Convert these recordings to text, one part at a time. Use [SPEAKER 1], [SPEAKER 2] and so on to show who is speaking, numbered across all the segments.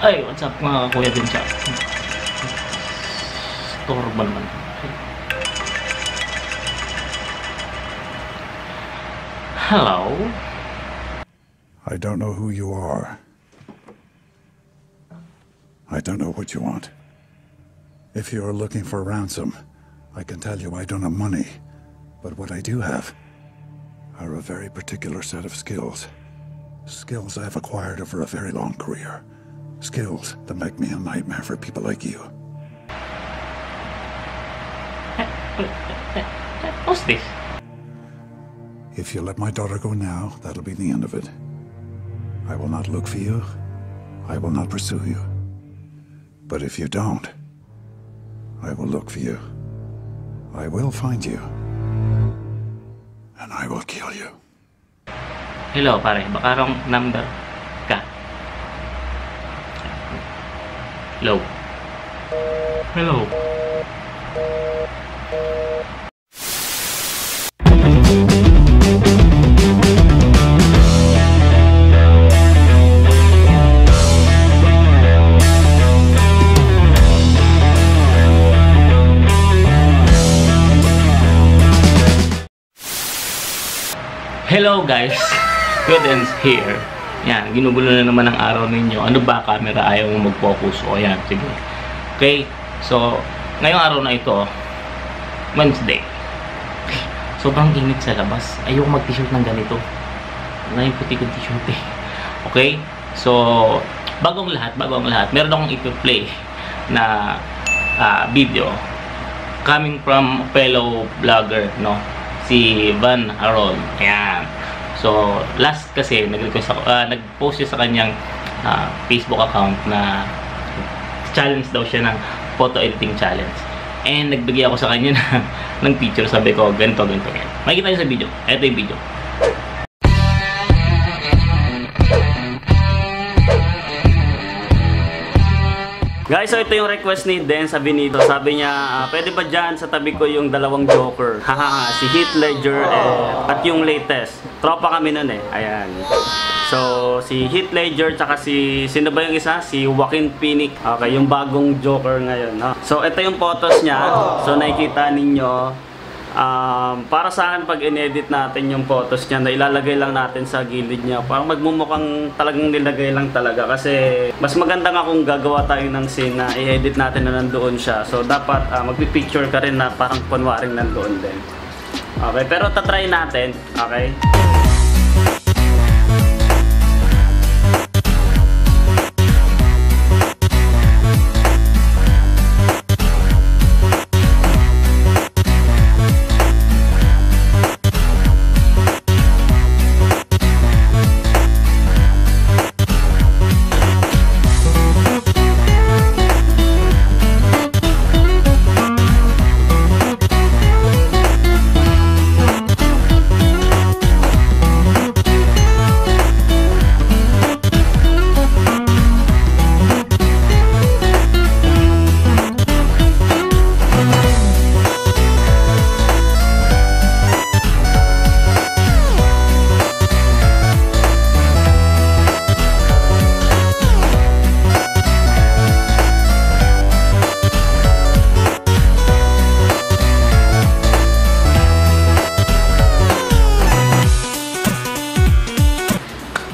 [SPEAKER 1] Ay, what's up mga kuya din siya. Torban man. Hello?
[SPEAKER 2] I don't know who you are. I don't know what you want. If you are looking for ransom, I can tell you I don't have money. But what I do have are a very particular set of skills. Skills I've acquired over a very long career. Skills that make me a nightmare for people like you.
[SPEAKER 1] What's this?
[SPEAKER 2] If you let my daughter go now, that'll be the end of it. I will not look for you. I will not pursue you. But if you don't, I will look for you. I will find you. And I will kill you.
[SPEAKER 1] Hello pare, baka wrong number ka. Hello. Hello. Hello guys, Cadence here. Yan, ginugulo na naman ang araw ninyo. Ano ba, camera ayaw mo mag-focus? O yan, sige. Okay, so ngayong araw na ito, Wednesday. Sobrang init sa labas. Ayoko mag-t-shirt ng ganito. Ngayon puti kong t-shirt eh. Okay, so bagong lahat, meron akong i-play na video coming from a fellow vlogger, no? Si Van Harold. Ayan. So, last kasi nag-request ako, nag-post siya sa kanyang Facebook account na challenge daw siya ng photo editing challenge. And nagbigay ako sa kanya ng picture. Sabi ko, ganito. Makikita niyo sa video. Ito yung video. Guys, so ito yung request ni Denz Avenido. Sabi niya, pwede ba dyan sa tabi ko yung dalawang Joker? Hahaha, si Heath Ledger at yung latest. Tropa kami nun eh. Ayan. So, si Heath Ledger tsaka sino ba yung isa? Si Joaquin Phoenix. Okay, yung bagong Joker ngayon. No? So, ito yung photos niya. So, nakikita ninyo. Para sa akin, pag in-edit natin yung photos niya, na ilalagay lang natin sa gilid niya. Parang magmumukhang talagang nilagay lang talaga. Kasi mas maganda nga kung gagawa tayo ng scene na i-edit natin na nandoon siya. So dapat magpipicture ka rin na parang kunwaring nandoon din. Okay, pero tatry natin. Okay.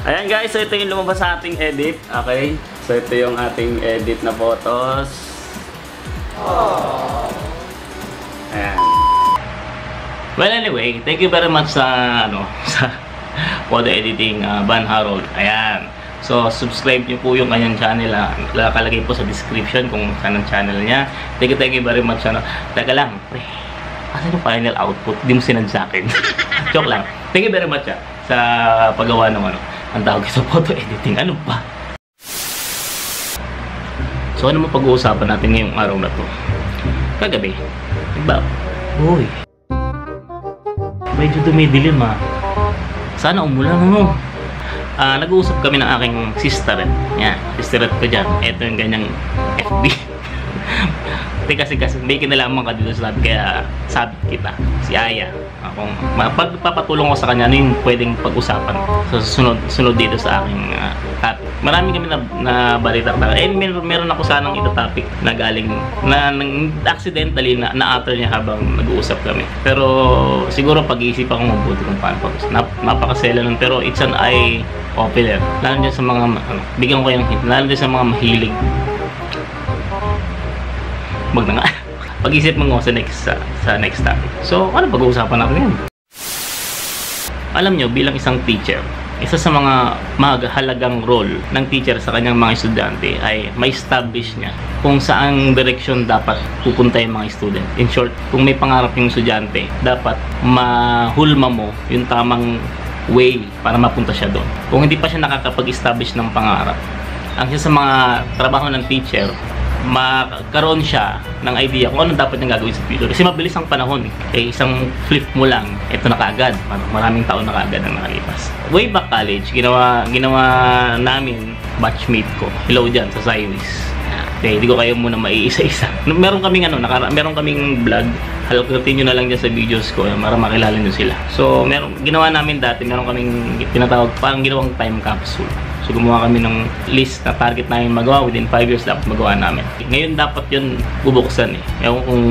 [SPEAKER 1] Ayan guys, so ito yung lumabas sa ating edit. Okay? So ito yung ating edit na photos. Ayan. Well anyway, thank you very much sa sa photo editing Van Harold. Ayan. So subscribe niyo po yung kanyang channel. Nakalagay po sa description kung saan ang channel niya. Thank you very much. Teka lang, pre. Asan yung final output? Hindi mo sinad sa akin. Joke lang. Thank you very much sa paggawa ng ang tawag sa photo editing. Ano ba? So ano mo pag-uusapan natin ngayong araw na to? Kagabi, diba? Uy, medyo dumidilim sana umulan nag-uusap kami ng aking sister. Yan, sister ko dyan. Ito yung ganyang FB. kasi may kinalaman ka dito sa labi, kaya sabit kita. Si Aya. Kung pagpapatulong ko sa kanya, ano yung pwedeng pag-usapan sa sunod dito sa aking topic. Marami kami na balita. And meron ako sanang ito topic na galing, na accidentally na-utter niya habang nag-uusap kami. Pero siguro pag-iisip akong mabuti kung paano pag-usap. Napakasela nun, pero it's an eye opener. Lalo dyan sa mga, bigyan ko kayong hint, lalo dyan sa mga mahilig. Wag na nga. Pag-isip mo nga sa next topic. So, ano pag-uusapan natin yan? Alam nyo, bilang isang teacher, isa sa mga mahalagang role ng teacher sa kanyang mga estudyante ay ma-establish niya kung saang direksyon dapat pupunta yung mga student. In short, kung may pangarap yung estudyante, dapat mahulma mo yung tamang way para mapunta siya doon. Kung hindi pa siya nakakapag-establish ng pangarap, ang isa sa mga trabaho ng teacher, magkaroon siya ng idea kung ano dapat niyang gagawin sa future. Kasi mabilis ang panahon eh. Isang flip mo lang, eto na kaagad. Maraming taon na kaagad ang nakalipas. Way back college, ginawa namin batchmate ko. Hello dyan sa Cyrus. Okay, hindi ko kayo muna maiisa-isa. Meron kaming vlog. Halakutin nyo na lang dyan sa videos ko para makilala nyo sila. So, ginawa namin dati, meron kaming tinatawag, parang ginawang time capsule. So, gumawa kami ng list na target namin magawa. Within 5 years dapat magawa namin. Ngayon dapat yun bubuksan eh. Ewan kung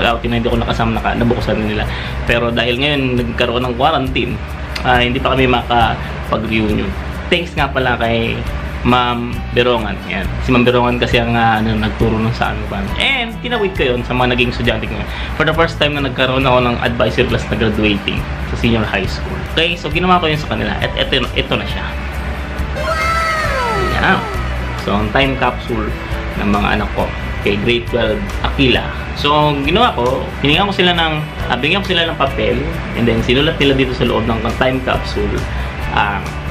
[SPEAKER 1] nag-outing na hindi ako nakasama nabuksan nila. Pero dahil ngayon nagkaroon ng quarantine, hindi pa kami makapag-reunion. Thanks nga pala kay Ma'am Berongan. Yan. Si Ma'am Berongan kasi ang nagturo nun sa amin pa. And tinawid ko yun sa mga naging estudyante ko. For the first time na nagkaroon ako ng advisor class na graduating sa senior high school. Okay, so ginawa ko yun sa kanila. At ito na siya. Yan. So, ang time capsule ng mga anak ko kay grade 12 Aquila. So, ginawa ko, binigyan ko sila ng papel, and then sinulat nila dito sa loob ng time capsule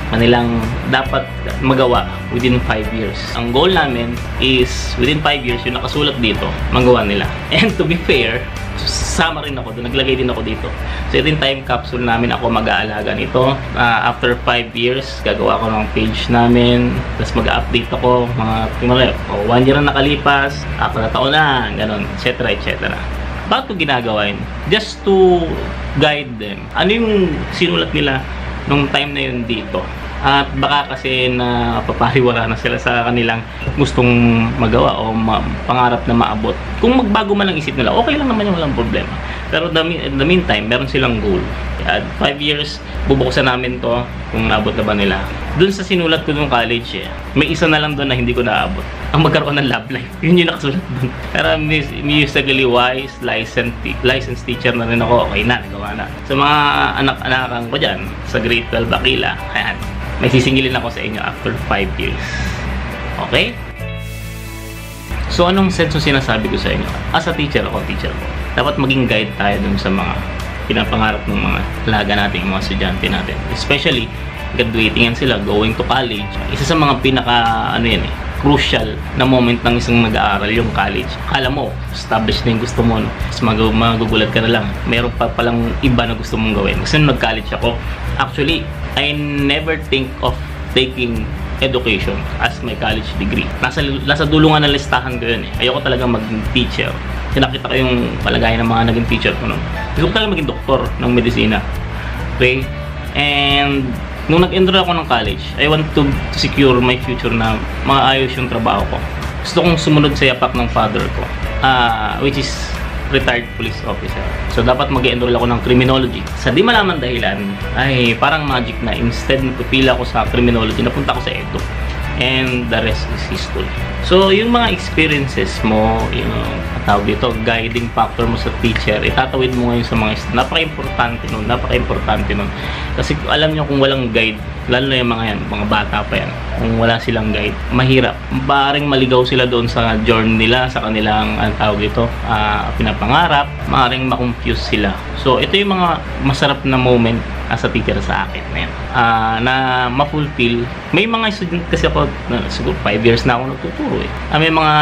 [SPEAKER 1] kanilang dapat magawa within 5 years. Ang goal namin is within 5 years yung nakasulat dito, magawa nila. And to be fair, sama rin ako doon, naglagay din ako dito. So ito yung time capsule namin, ako mag-aalaga nito. After 5 years, gagawa ko ng page namin, tapos mag-update ako, mga 1 year na nakalipas, 4 na taon na, ganun, etc. etc. Bakit ko ginagawa yun? Just to guide them. Ano yung sinulat nila nung time na yun dito? At baka kasi na papariwara na sila sa kanilang gustong magawa o pangarap na maabot. Kung magbago man ang isip nila, okay lang naman yung walang problema. Pero in the meantime, meron silang goal. At 5 years, bubuksan namin to kung naabot na ba nila. Doon sa sinulat ko nung college, may isa na lang doon na hindi ko naabot. Ang magkaroon ng love life. Yun yung nakasulat doon. Pero musically wise, licensed teacher na rin ako. Okay na, nagawa na. So mga anak-anakan ko dyan, sa grade 12 Aquila, ayan, may sisingilin ako sa inyo after 5 years. Okay? So, anong sense yung sinasabi ko sa inyo? As a teacher ko, dapat maging guide tayo dun sa mga pinapangarap ng mga alaga natin, mga estudyante natin. Especially, graduating yan sila, going to college. Isa sa mga crucial na moment ng isang nag-aaral, yung college. Akala mo, established na yung gusto mo, no? Tapos magugulat ka na lang. Meron pa palang iba na gusto mong gawin. Kasi nung nag-college ako, actually, I never think of taking education as my college degree. Nasa dulo nga ng listahan ko yun eh. Ayoko talaga maging teacher. Nakita ko yung palagayan ng mga naging teacher ko noon. Gusto ko talaga maging doktor ng medisina. Okay? And nung nag-enroll ako ng college, I want to secure my future na maayos yung trabaho ko. Gusto kong sumunod sa yapak ng father ko, which is retired police officer. So, dapat mag-enroll ako ng criminology. Sa di malaman dahilan, ay parang magic na. Instead, napipila ako sa criminology, napunta ako sa edo. And the rest is history. So, yung mga experiences mo, yung tawag dito, guiding factor mo sa teacher, itatawid mo ngayon sa mga napaka-importante nun. Kasi alam nyo, kung walang guide, lalo na yung mga yan, mga bata pa yan, kung wala silang guide, mahirap. Maaaring maligaw sila doon sa journey nila, sa kanilang, tawag dito, pinapangarap, maaaring makonfuse sila. So, ito yung mga masarap na moment as a teacher sa akin na yan, na ma-fulfill. May mga student kasi ako, siguro 5 years na ako nagtuturo eh. May mga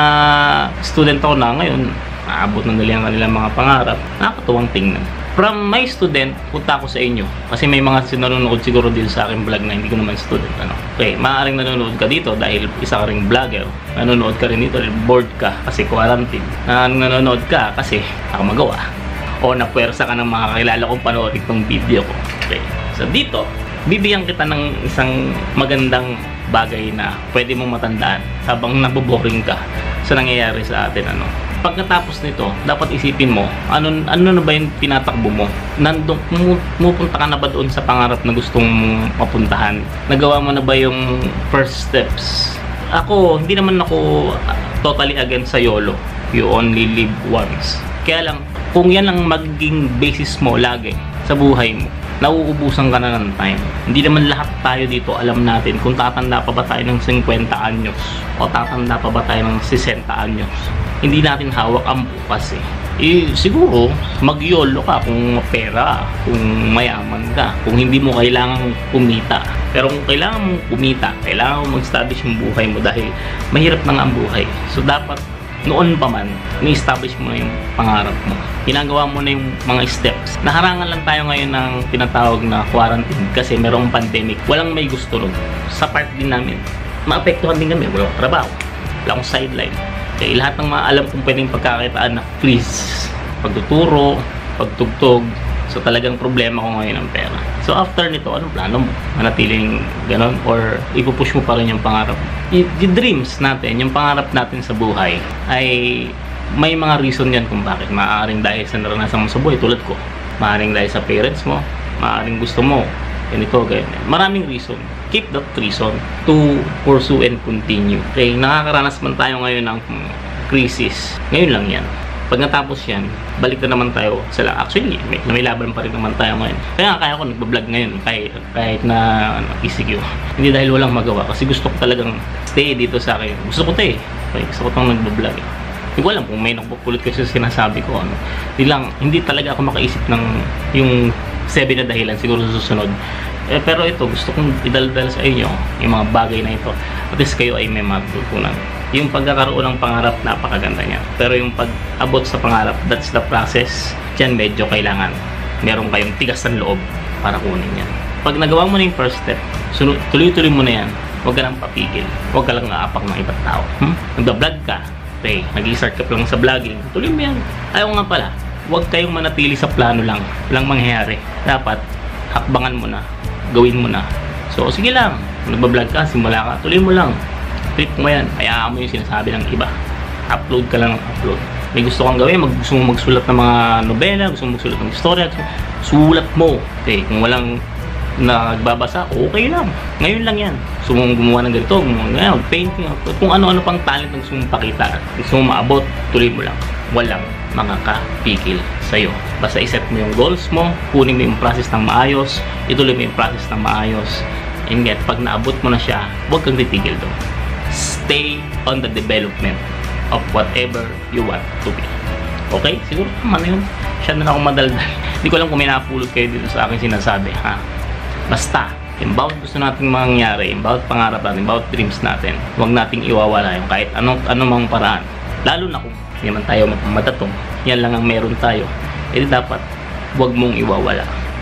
[SPEAKER 1] student ako na ngayon, naabot na nila ang kanilang mga pangarap. Nakakatuwang tingnan. From my student, punta ako sa inyo. Kasi may mga nanonood siguro din sa aking vlog na hindi ko naman student. Okay, maaaring nanonood ka dito dahil isa ka ring vlogger. Nanonood ka rin dito dahil bored ka kasi quarantine. Nanonood ka kasi magawa. O napuwersa ka ng mga kakilala kong panoorin itong video ko. Okay, so dito, bibigyan kita ng isang magandang bagay na pwede mong matandaan habang naboboring ka sa nangyayari sa atin. Pagkatapos nito, dapat isipin mo, ano na ba yung tinatakbo mo? Pumupunta ka na ba doon sa pangarap na gustong mapuntahan? Nagawa mo na ba yung first steps? Ako, hindi naman ako totally against sa YOLO. You only live once. Kaya lang, kung yan ang magiging basis mo lagi sa buhay mo, nauubusan ka na ng time. Hindi naman lahat tayo dito alam natin kung tatanda pa ba tayo ng 50 anyos o tatanda pa ba tayo ng 60 anyos. Hindi natin hawak ang bukas siguro mag-YOLO ka kung pera, kung mayaman ka, kung hindi mo kailangang kumita. Pero kung kailangan mong kumita, kailangan mong mag-establish yung buhay mo dahil mahirap na nga ang buhay. So dapat noon pa man, ni-establish mo na yung pangarap mo. Ginagawa mo na yung mga steps. Naharangan lang tayo ngayon ng tinatawag na quarantine kasi merong pandemic. Walang may gusto ron. Sa part din namin, maapektuhan din kami. Walang trabaho. Wala akong sideline. Kaya lahat ng mga alam kong pwedeng pagkakitaan na please, pagtuturo, pagtugtog. So talagang problema ko ngayon ang pera. So after nito, anong plano mo? Manatiling ganon? Or ipupush mo pa rin yung pangarap mo? Yung dreams natin, yung pangarap natin sa buhay ay may mga reason yan kung bakit. Maaaring dahil sa naranasan mo sa buhay tulad ko. Maaaring dahil sa parents mo. Maaaring gusto mo. Ganito, ganyan. Maraming reason. Keep that reason to pursue and continue. Okay, nakakaranas man tayo ngayon ng crisis. Ngayon lang yan. Pag natapos yan, balik na naman tayo sa actually, may laban pa rin naman tayo ngayon. Kaya kaya ko nagbablog ngayon kahit na ECQ. Hindi dahil walang magawa kasi gusto ko talagang stay dito sa akin. Gusto ko okay, gusto ko itong nagbablog. Hindi ko alam kung may nakapulot kasi sinasabi ko. Hindi talaga ako makaisip ng yung 7 na dahilan siguro sa susunod. Pero ito, gusto kong idaldal sa inyo yung mga bagay na ito. At least kayo ay may matutunan. Yung pagkakaroon ng pangarap, napakaganda niya. Pero yung pag-abot sa pangarap, that's the process. Diyan medyo kailangan meron kayong tigas ng loob para kunin yan. Pag nagawa mo na yung first step, tuloy-tuloy mo na yan. Huwag ka lang papigil. Huwag ka lang naapak ng ibang tao. Nagda-vlog ka. Okay, nag-i-start ka lang sa vlogging. Tuloy mo yan. Ayaw nga pala, huwag kayong manatili sa plano lang. Walang mangyayari. Dapat, hakbangan mo na. Gawin mo na. So, sige lang. Nagbablog ka, simula ka. Tuloy mo lang. Trip mo yan, hayaan mo yung sinasabi ng iba. Upload ka lang ng upload. May gusto kang gawin, gusto mo magsulat ng mga nobela, gusto mo magsulat ng istorya, sulat mo. Okay, kung walang nagbabasa, okay lang. Ngayon lang yan. Gusto mo gumawa ng ganito, gumawa ng painting, kung ano-ano pang talent na gusto mong pakita. Gusto mo maabot, tuloy mo lang. Walang makakapigil sa'yo. Basta iset mo yung goals mo, kunin mo yung process ng maayos, ituloy mo yung process ng maayos, and yet, pag naabot mo na siya, huwag kang titigil doon. Stay on the development of whatever you want to be. Okay? Siguro naman yun. Siya na akong madaldal. Hindi ko alam kung may napulot kayo dito sa aking sinasabi. Basta, yung bawat gusto natin mangyari, yung bawat pangarap natin, bawat dreams natin, huwag nating iwawala yung kahit anong paraan. Lalo na kung hindi naman tayo matatong. Yan lang ang meron tayo. Eh dapat, huwag mong iwawala.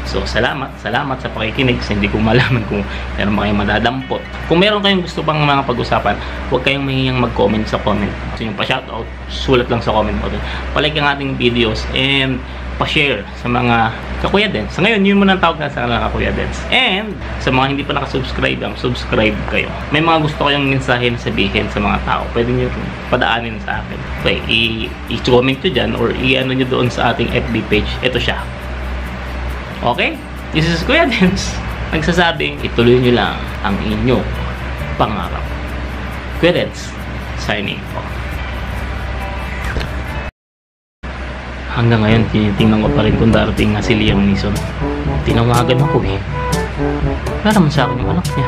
[SPEAKER 1] So, salamat sa pakikinig. Hindi ko malaman kung meron ba kayong madadampot. Kung meron kayong gusto pang mga pag-usapan, huwag kayong mahihiyang mag-comment sa comment. So, yung pa-shoutout, sulat lang sa comment button. Palike ang ating videos and pa-share sa mga kakuya dance. Sa ngayon, yun muna ang tawag na sa mga kakuya dance. And, sa mga hindi pa nakasubscribe, subscribe kayo. May mga gusto kayong mensahe na sabihin sa mga tao. Pwede nyo padaanin sa akin. Okay, i-comment nyo dyan or i-ano nyo doon sa ating FB page. Ito siya. Okay? This is Kuya Dance. Nagsasabing, ituloy nyo lang ang inyong pangarap. Kuya Dance, signing off. Hanggang ngayon, tinitingnan ko pa rin kung darating nga si Liam Neeson. Tinawagan ako eh. Wala naman sa akin yung anak niya.